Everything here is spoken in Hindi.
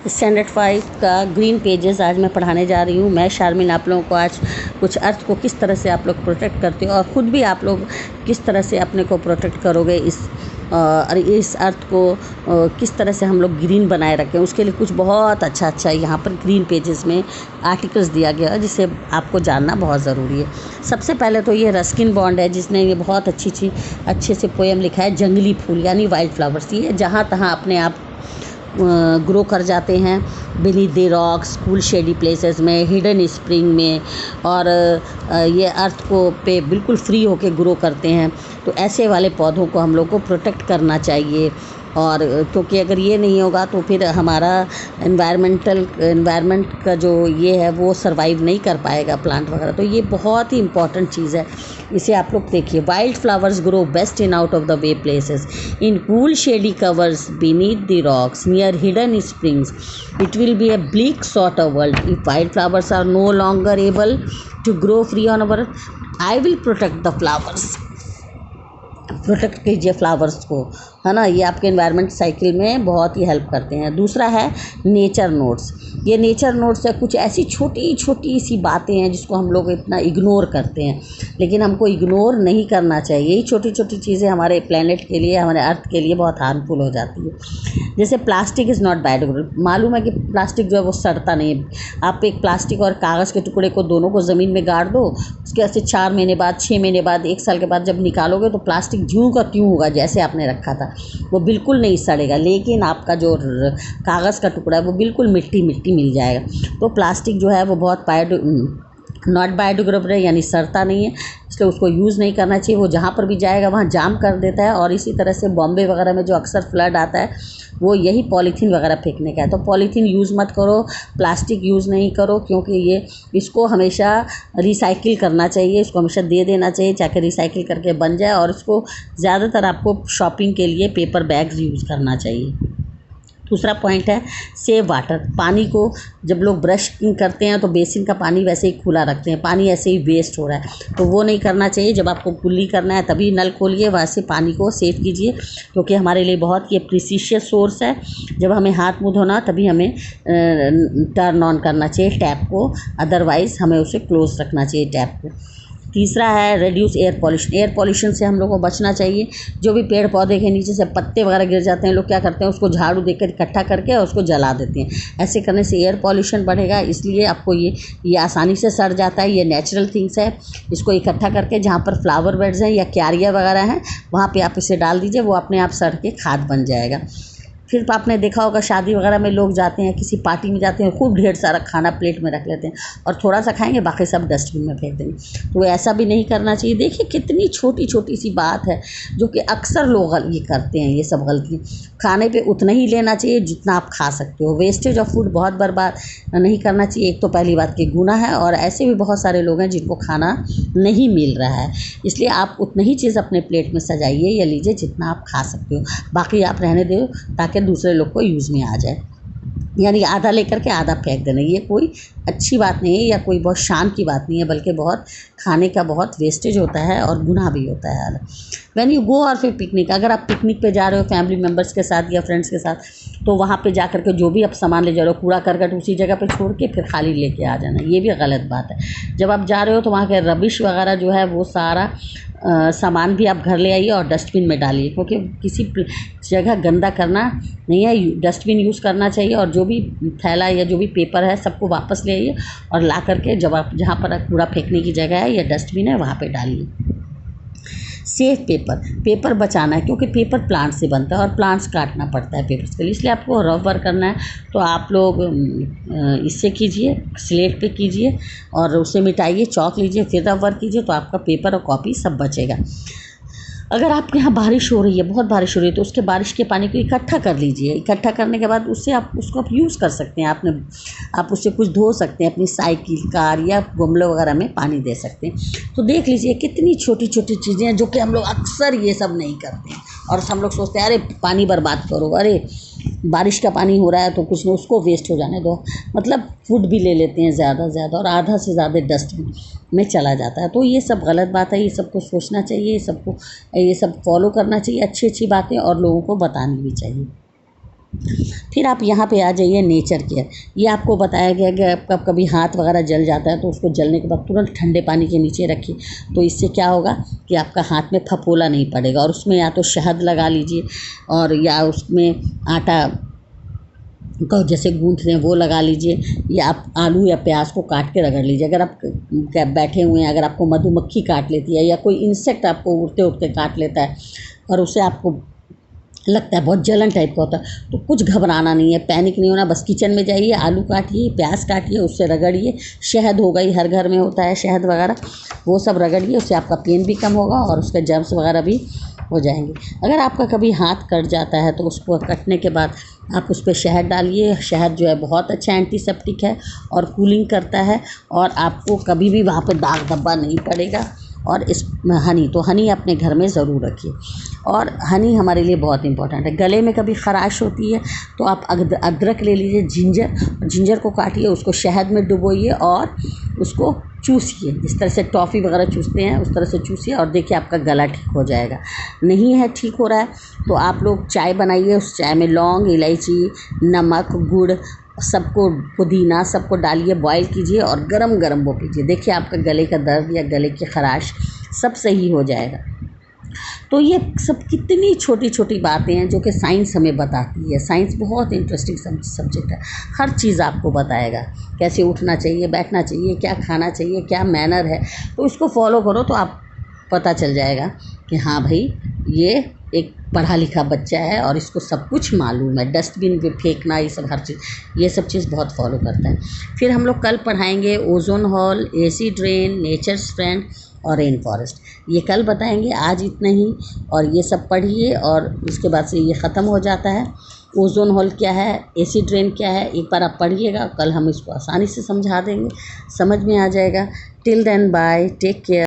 स्टैंडर्ड 5 का ग्रीन पेजेस आज मैं पढ़ाने जा रही हूँ। मैं शारमिन आप लोगों को आज कुछ अर्थ को किस तरह से आप लोग प्रोटेक्ट करते हो और ख़ुद भी आप लोग किस तरह से अपने को प्रोटेक्ट करोगे इस अर्थ को किस तरह से हम लोग ग्रीन बनाए रखें, उसके लिए कुछ बहुत अच्छा यहाँ पर ग्रीन पेजेस में आर्टिकल्स दिया गया है जिसे आपको जानना बहुत ज़रूरी है। सबसे पहले तो ये रस्किन बॉन्ड है जिसने ये बहुत अच्छे से पोएम लिखा है, जंगली फूल यानी वाइल्ड फ्लावर्स। ये जहाँ तहाँ अपने आप ग्रो कर जाते हैं, beneath the rocks, cool shady places में, हिडन स्प्रिंग में, और ये अर्थ को पे बिल्कुल फ्री होके ग्रो करते हैं। तो ऐसे वाले पौधों को हम लोग को प्रोटेक्ट करना चाहिए, और क्योंकि अगर ये नहीं होगा तो फिर हमारा एनवायरनमेंट का जो ये है वो सरवाइव नहीं कर पाएगा, प्लांट वगैरह। तो ये बहुत ही इंपॉर्टेंट चीज़ है, इसे आप लोग देखिए। Wild flowers grow best in out of the way places, in cool shady covers, beneath the rocks, near hidden springs. It will be a bleak sort of world if wildflowers are no longer able to grow free on our earth. I will protect the flowers. Protect कीजिए फ्लावर्स को, है ना। ये आपके एनवायरनमेंट साइकिल में बहुत ही हेल्प करते हैं। दूसरा है नेचर नोट्स। ये नेचर नोट्स है कुछ ऐसी छोटी सी बातें हैं जिसको हम लोग इतना इग्नोर करते हैं, लेकिन हमको इग्नोर नहीं करना चाहिए। यही छोटी चीज़ें हमारे प्लेनेट के लिए, हमारे अर्थ के लिए बहुत हार्मफुल हो जाती है। जैसे प्लास्टिक इज़ नॉट बायोडिग्रेडेबल। मालूम है कि प्लास्टिक जो है वो सड़ता नहीं है। आप एक प्लास्टिक और कागज़ के टुकड़े को दोनों को ज़मीन में गाड़ दो, उसके ऐसे 4 महीने बाद, 6 महीने बाद, 1 साल के बाद जब निकालोगे तो प्लास्टिक ज्यों का त्यों होगा जैसे आपने रखा था, वो बिल्कुल नहीं सड़ेगा। लेकिन आपका जो कागज़ का टुकड़ा है वो बिल्कुल मिट्टी मिल जाएगा। तो प्लास्टिक जो है वो बहुत नॉट बायोडिग्रेडेबल है, यानी सड़ता नहीं है, इसलिए उसको यूज़ नहीं करना चाहिए। वो जहाँ पर भी जाएगा वहाँ जाम कर देता है। और इसी तरह से बॉम्बे वगैरह में जो अक्सर फ्लड आता है वो यही पॉलीथीन वगैरह फेंकने का है। तो पॉलीथीन यूज़ मत करो, प्लास्टिक यूज़ नहीं करो, क्योंकि इसको हमेशा रिसाइकिल करना चाहिए, इसको हमेशा दे देना चाहिए ताकि रिसाइकिल करके बन जाए। और इसको ज़्यादातर आपको शॉपिंग के लिए पेपर बैग्स यूज़ करना चाहिए। दूसरा पॉइंट है सेव वाटर। पानी को जब लोग ब्रश करते हैं तो बेसिन का पानी वैसे ही खुला रखते हैं, पानी ऐसे ही वेस्ट हो रहा है, तो वो नहीं करना चाहिए। जब आपको कुल्ली करना है तभी नल खोलिए, वैसे पानी को सेव कीजिए, क्योंकि हमारे लिए बहुत ये प्रीशियस सोर्स है। जब हमें हाथ मुँह धोना तभी हमें टर्न ऑन करना चाहिए टैप को, अदरवाइज़ हमें उसे क्लोज रखना चाहिए टैप को। तीसरा है reduce air pollution. Air pollution से हम लोग को बचना चाहिए। जो भी पेड़ पौधे के नीचे से पत्ते वगैरह गिर जाते हैं, लोग क्या करते हैं, उसको झाड़ू देकर इकट्ठा करके और उसको जला देते हैं। ऐसे करने से एयर पॉल्यूशन बढ़ेगा, इसलिए आपको ये आसानी से सड़ जाता है। ये नेचुरल थिंग्स है। इसको इकट्ठा करके जहाँ पर फ्लावर बेड्स हैं या क्यारियाँ वगैरह हैं वहाँ पर आप इसे डाल दीजिए, वो अपने आप सड़ के खाद बन जाएगा। फिर आपने देखा होगा शादी वगैरह में लोग जाते हैं, किसी पार्टी में जाते हैं, खूब ढेर सारा खाना प्लेट में रख लेते हैं और थोड़ा सा खाएंगे, बाकी सब डस्टबिन में फेंक देंगे। तो ऐसा भी नहीं करना चाहिए। देखिए कितनी छोटी सी बात है जो कि अक्सर लोग ये करते हैं, ये सब गलती। खाने पे उतना ही लेना चाहिए जितना आप खा सकते हो। वेस्टेज ऑफ फूड बहुत बर्बाद नहीं करना चाहिए। एक तो पहली बात कि गुनाह है, और ऐसे भी बहुत सारे लोग हैं जिनको खाना नहीं मिल रहा है, इसलिए आप उतना ही चीज़ अपने प्लेट में सजाइए या लीजिए जितना आप खा सकते हो, बाकी आप रहने दो ताकि दूसरे लोग को यूज़ में आ जाए। यानी आधा लेकर के आधा फेंक देना, ये कोई अच्छी बात नहीं है या कोई बहुत शान की बात नहीं है, बल्कि बहुत खाने का बहुत वेस्टेज होता है और गुनाह भी होता है। व्हेन यू गो, और फिर पिकनिक, अगर आप पिकनिक पे जा रहे हो फैमिली मेम्बर्स के साथ या फ्रेंड्स के साथ, तो वहाँ पे जा कर के जो भी आप सामान ले जा रहे हो, कूड़ा करकट उसी जगह पे छोड़ के फिर खाली लेके आ जाना, ये भी गलत बात है। जब आप जा रहे हो तो वहाँ के रबिश वगैरह जो है वो सारा सामान भी आप घर ले आइए और डस्टबिन में डालिए, क्योंकि किसी जगह गंदा करना नहीं है। डस्टबिन यूज़ करना चाहिए, और जो भी थैला या जो भी पेपर है सबको वापस ले आइए और ला करके जब आप जहाँ पर कूड़ा फेंकने की जगह है या डस्टबिन है वहाँ पे डालिए। सेफ पेपर बचाना है, क्योंकि पेपर प्लांट से बनता है और प्लांट्स काटना पड़ता है पेपर्स के लिए, इसलिए आपको रफ वर्क करना है तो आप लोग इससे कीजिए, स्लेट पे कीजिए और उसे मिटाइए, चॉक लीजिए, फिर रफ वर्क कीजिए, तो आपका पेपर और कॉपी सब बचेगा। अगर आपके यहाँ बारिश हो रही है, बहुत बारिश हो रही है, तो उसके बारिश के पानी को इकट्ठा कर लीजिए। इकट्ठा करने के बाद उससे आप उसको यूज़ कर सकते हैं। आप उससे कुछ धो सकते हैं, अपनी साइकिल, कार या गमले वगैरह में पानी दे सकते हैं। तो देख लीजिए कितनी छोटी चीज़ें हैं जो कि हम लोग अक्सर ये सब नहीं करते हैं, और हम लोग सोचते हैं अरे पानी बर्बाद करो, अरे बारिश का पानी हो रहा है तो कुछ नहीं, उसको वेस्ट हो जाने दो। मतलब फूड भी ले लेते हैं ज़्यादा और आधा से ज़्यादा डस्टबिन में चला जाता है। तो ये सब गलत बात है, ये सबको सोचना चाहिए, ये सब फॉलो करना चाहिए, अच्छी बातें और लोगों को बतानी भी चाहिए। फिर आप यहाँ पे आ जाइए नेचर केयर। ये आपको बताया गया कि आपका कभी हाथ वगैरह जल जाता है तो उसको जलने के बाद तुरंत ठंडे पानी के नीचे रखिए, तो इससे क्या होगा कि आपका हाथ में फफोला नहीं पड़ेगा। और उसमें या तो शहद लगा लीजिए और या उसमें आटा को जैसे गूँथते हैं वो लगा लीजिए, या आप आलू या प्याज को काट के रगड़ लीजिए। अगर आप बैठे हुए हैं, अगर आपको मधुमक्खी काट लेती है या कोई इंसेक्ट आपको उड़ते उड़ते काट लेता है और उससे आपको लगता है बहुत जलन टाइप का होता है, तो कुछ घबराना नहीं है, पैनिक नहीं होना। बस किचन में जाइए, आलू काटिए, प्याज काटिए, उससे रगड़िए। शहद हो गई, हर घर में होता है शहद वगैरह, वो सब रगड़िए, उससे आपका पेन भी कम होगा और उसके जर्म्स वगैरह भी हो जाएंगे। अगर आपका कभी हाथ कट जाता है तो उसको कटने के बाद आप उस पर शहद डालिए। शहद जो है बहुत अच्छा एंटीसेप्टिक है और कूलिंग करता है, और आपको कभी भी वहाँ पे दाग धब्बा नहीं पड़ेगा। और इस हनी, तो हनी अपने घर में ज़रूर रखिए। और हनी हमारे लिए बहुत इंपॉर्टेंट है। गले में कभी ख़राश होती है तो आप अदरक ले लीजिए, जिंजर को काटिए, उसको शहद में डुबोइए और उसको चूसिए। जिस तरह से टॉफ़ी वगैरह चूसते हैं उस तरह से चूसिए और देखिए आपका गला ठीक हो जाएगा। नहीं है ठीक हो रहा है तो आप लोग चाय बनाइए, उस चाय में लौंग, इलायची, नमक, गुड़, सबको, पुदीना, सबको डालिए, बॉईल कीजिए और गरम गरम वो पीजिए। देखिए आपका गले का दर्द या गले की ख़राश सब सही हो जाएगा। तो ये सब कितनी छोटी छोटी बातें हैं जो कि साइंस हमें बताती है। साइंस बहुत इंटरेस्टिंग सब्जेक्ट है, हर चीज़ आपको बताएगा, कैसे उठना चाहिए, बैठना चाहिए, क्या खाना चाहिए, क्या मैनर है। तो इसको फॉलो करो तो आप पता चल जाएगा कि हाँ भाई ये एक पढ़ा लिखा बच्चा है और इसको सब कुछ मालूम है। डस्टबिन पे फेंकना, ये सब हर चीज़, ये सब चीज़ बहुत फॉलो करता है। फिर हम लोग कल पढ़ाएंगे ozone hole, acid rain, nature's friend और रेन फॉरेस्ट। ये कल बताएंगे, आज इतना ही। और ये सब पढ़िए और उसके बाद से ये ख़त्म हो जाता है। ओजोन हॉल क्या है, एसी ड्रेन क्या है, एक बार आप पढ़िएगा, कल हम इसको आसानी से समझा देंगे, समझ में आ जाएगा। Till then bye, take care.